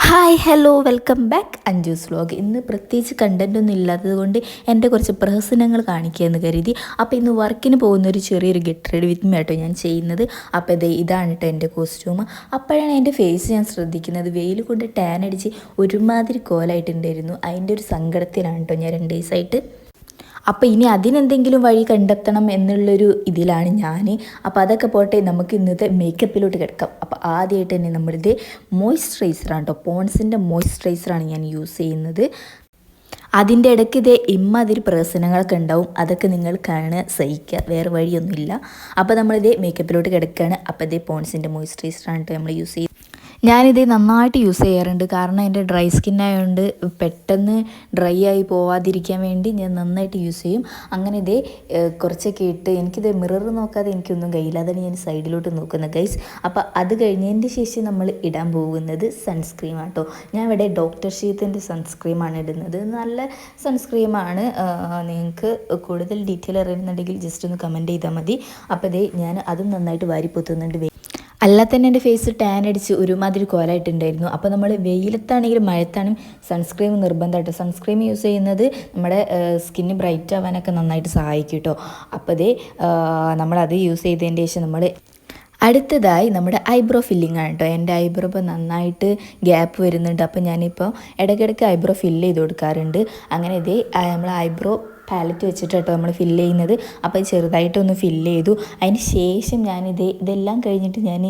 Hi hello welcome back Anju's vlog. ഇന്ന് പ്രത്യേകിച്ച് കണ്ടൻറ്റൊന്നും ഇല്ലാത്തത് കൊണ്ട് എൻ്റെ കുറച്ച് പ്രഹസനങ്ങൾ കാണിക്കുകയെന്ന് കരുതി. അപ്പോൾ ഇന്ന് വർക്കിന് പോകുന്ന ഒരു ചെറിയൊരു ഗെറ്റ് റെഡി വിത്ത് മീ ആട്ടോ ഞാൻ ചെയ്യുന്നത്. അപ്പോൾ ഇതാണ് കേട്ടോ എൻ്റെ കോസ്റ്റ്യൂം. അപ്പോഴാണ് എൻ്റെ ഫേസ് ഞാൻ ശ്രദ്ധിക്കുന്നത്. വെയിൽ കൊണ്ട് ടാൻ അടിച്ച് ഒരുമാതിരി കോലായിട്ടുണ്ടായിരുന്നു. അതിൻ്റെ ഒരു സങ്കടത്തിലാണ് കേട്ടോ ഞാൻ 2 ദിവസമായിട്ട്. അപ്പോൾ ഇനി അതിനെന്തെങ്കിലും വഴി കണ്ടെത്തണം എന്നുള്ളൊരു ഇതിലാണ് ഞാൻ. അപ്പോൾ അതൊക്കെ പോട്ടെ, നമുക്ക് ഇന്നത്തെ മേക്കപ്പിലോട്ട് കിടക്കാം. അപ്പോൾ ആദ്യമായിട്ട് തന്നെ നമ്മളിത് മോയ്സ്ചറൈസറാണ് കേട്ടോ, പോൺസിൻ്റെ മോയ്സ്ചറൈസറാണ് ഞാൻ യൂസ് ചെയ്യുന്നത്. അതിൻ്റെ ഇടയ്ക്ക് ഇമ്മാതിരി പ്രശ്നങ്ങളൊക്കെ ഉണ്ടാവും, അതൊക്കെ നിങ്ങൾ കാണുക, സഹിക്കുക, വേറെ വഴിയൊന്നുമില്ല. അപ്പോൾ നമ്മളിത് മേക്കപ്പിലോട്ട് കിടക്കുകയാണ്. അപ്പോൾ പോൺസിൻ്റെ മോയ്സ്ചറൈസറാണ് കേട്ടോ നമ്മൾ യൂസ് ചെയ്യുന്നത്. ഞാനിത് നന്നായിട്ട് യൂസ് ചെയ്യാറുണ്ട്, കാരണം എൻ്റെ ഡ്രൈ സ്കിന്നായതുകൊണ്ട് പെട്ടെന്ന് ഡ്രൈ ആയി പോവാതിരിക്കാൻ വേണ്ടി ഞാൻ നന്നായിട്ട് യൂസ് ചെയ്യും. അങ്ങനെ കുറച്ചൊക്കെ ഇട്ട് എനിക്കിത് മിറർ നോക്കാതെ എനിക്കൊന്നും കഴിയില്ല, അതാണ് ഞാൻ സൈഡിലോട്ട് നോക്കുന്നത് ഗൈസ്. അപ്പോൾ അത് കഴിഞ്ഞതിൻ്റെ ശേഷം നമ്മൾ ഇടാൻ പോകുന്നത് സൺസ്ക്രീം ആട്ടോ. ഞാൻ ഇവിടെ ഡോക്ടർ ഷീത്തിൻ്റെ സൺസ്ക്രീമാണ് ഇടുന്നത്. നല്ല സൺസ്ക്രീമാണ്. നിങ്ങൾക്ക് കൂടുതൽ ഡീറ്റെയിൽ അറിയുന്നുണ്ടെങ്കിൽ ജസ്റ്റ് ഒന്ന് കമൻറ്റ് ചെയ്താൽ മതി. അപ്പോൾ ഞാൻ അതും നന്നായിട്ട് വാരിപ്പൊത്തുന്നുണ്ട്. അല്ല തന്നെ എൻ്റെ ഫേസ് ടാൻ അടിച്ച് ഒരുമാതിരി കോലായിട്ടുണ്ടായിരുന്നു. അപ്പോൾ നമ്മൾ വെയിലത്താണെങ്കിലും മഴത്താണെങ്കിലും സൺസ്ക്രീം നിർബന്ധമായിട്ട് സൺസ്ക്രീം യൂസ് ചെയ്യുന്നത് നമ്മുടെ സ്കിന്ന് ബ്രൈറ്റ് ആവാനൊക്കെ നന്നായിട്ട് സഹായിക്കും കേട്ടോ. അപ്പോൾ നമ്മളത് യൂസ് ചെയ്തതിൻ്റെ ശേഷം നമ്മൾ അടുത്തതായി നമ്മുടെ ഐബ്രോ ഫില്ലിംഗ് ആണ് കേട്ടോ. എൻ്റെ ഐബ്രോ ഇപ്പോൾ നന്നായിട്ട് ഗ്യാപ്പ് വരുന്നുണ്ട്. അപ്പോൾ ഞാനിപ്പോൾ ഇടയ്ക്കിടയ്ക്ക് ഐബ്രോ ഫില്ല് ചെയ്ത് കൊടുക്കാറുണ്ട്. അങ്ങനെ നമ്മൾ ഐബ്രോ പാലറ്റ് വെച്ചിട്ട് കേട്ടോ നമ്മൾ ഫില്ല് ചെയ്യുന്നത്. അപ്പോൾ ചെറുതായിട്ടൊന്ന് ഫില്ല് ചെയ്തു. അതിന് ശേഷം ഇതെല്ലാം കഴിഞ്ഞിട്ട് ഞാൻ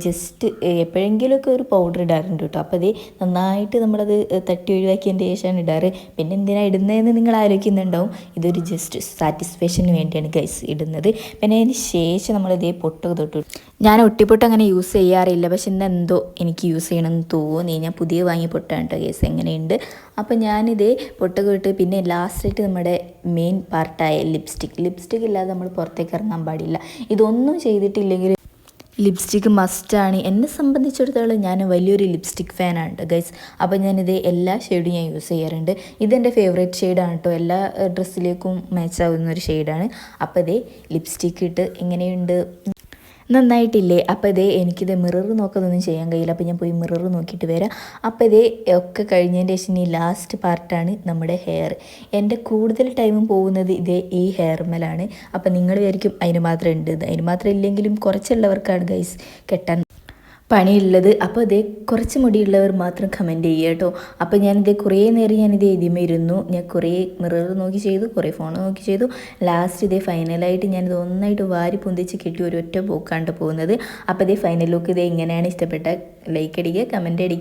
ജസ്റ്റ് എപ്പോഴെങ്കിലുമൊക്കെ ഒരു പൗഡർ ഇടാറുണ്ട് കേട്ടോ. അപ്പോൾ നന്നായിട്ട് നമ്മളത് തട്ടി ഒഴിവാക്കിയതിൻ്റെ ശേഷമാണ് ഇടാറ്. പിന്നെ എന്തിനാണ് ഇടുന്നതെന്ന് നിങ്ങൾ ആലോചിക്കുന്നുണ്ടാവും. ഇതൊരു ജസ്റ്റ് സാറ്റിസ്ഫാക്ഷന് വേണ്ടിയാണ് ഗൈസ് ഇടുന്നത്. പിന്നെ അതിന് ശേഷം പൊട്ടൊക്കെ തൊട്ടു. ഞാൻ ഒട്ടിപ്പൊട്ട് അങ്ങനെ യൂസ് ചെയ്യാറില്ല, പക്ഷെ എന്തോ എനിക്ക് യൂസ് ചെയ്യണമെന്ന് തോന്നി. ഞാൻ പുതിയ വാങ്ങിയ പൊട്ടാണ് കേട്ടോ ഗൈസ്. എങ്ങനെയുണ്ട്? അപ്പോൾ പൊട്ടൊക്കെ ഇട്ട് പിന്നെ ലാസ്റ്റായിട്ട് നമ്മുടെ മെയിൻ പാർട്ടായ ലിപ്സ്റ്റിക്ക് ഇല്ലാതെ നമ്മൾ പുറത്തേക്ക് ഇറങ്ങാൻ പാടില്ല. ഇതൊന്നും ചെയ്തിട്ടില്ലെങ്കിൽ ലിപ്സ്റ്റിക്ക് മസ്റ്റാണ്. എന്നെ സംബന്ധിച്ചിടത്തോളം ഞാൻ വലിയൊരു ലിപ്സ്റ്റിക് ഫാനാണ് ഗൈസ്. അപ്പോൾ എല്ലാ ഷെയ്ഡും ഞാൻ യൂസ് ചെയ്യാറുണ്ട്. ഇതെൻ്റെ ഫേവറേറ്റ് ഷെയ്ഡാണ് കേട്ടോ. എല്ലാ ഡ്രസ്സിലേക്കും മാച്ച് ആവുന്ന ഒരു ഷെയ്ഡാണ്. അപ്പോൾ ലിപ്സ്റ്റിക്ക് ഇട്ട് എങ്ങനെയുണ്ട്? നന്നായിട്ടില്ലേ? അപ്പോൾ എനിക്കിത് മിറർ നോക്കുന്നൊന്നും ചെയ്യാൻ കഴിയില്ല. അപ്പോൾ ഞാൻ പോയി മിറർ നോക്കിയിട്ട് വരാം. അപ്പോൾ ഒക്കെ കഴിഞ്ഞതിൻ്റെ ശേഷം ഈ ലാസ്റ്റ് പാർട്ടാണ് നമ്മുടെ ഹെയർ. എൻ്റെ കൂടുതൽ ടൈമും പോകുന്നത് ഈ ഹെയർമേലാണ്. അപ്പോൾ നിങ്ങൾ വിചാരിക്കും അതിന് മാത്രം ഉണ്ട്, അതിന് മാത്രം ഇല്ലെങ്കിലും കുറച്ചുള്ളവർക്കാണ് ഗൈസ് കെട്ടാൻ പണിയുള്ളത്. അപ്പോൾ കുറച്ച് മുടിയുള്ളവർ മാത്രം കമൻറ്റ് ചെയ്യുക കേട്ടോ. അപ്പോൾ കുറേ നേരം എഴുതിയുമായിരുന്നു. ഞാൻ കുറേ മിറർ നോക്കി ചെയ്തു, കുറേ ഫോൺ നോക്കി ചെയ്തു. ലാസ്റ്റ് ഫൈനലായിട്ട് ഞാനിത് ഒന്നായിട്ട് വാരി പൊന്തിച്ച് കെട്ടി ഒരൊറ്റ പോക്കാണ്ട് പോകുന്നത്. അപ്പോൾ ഫൈനൽ ലുക്ക് ഇങ്ങനെയാണ്. ഇഷ്ടപ്പെട്ട ലൈക്ക് അടിക്കുക, കമൻറ്റ് അടിക്കുക.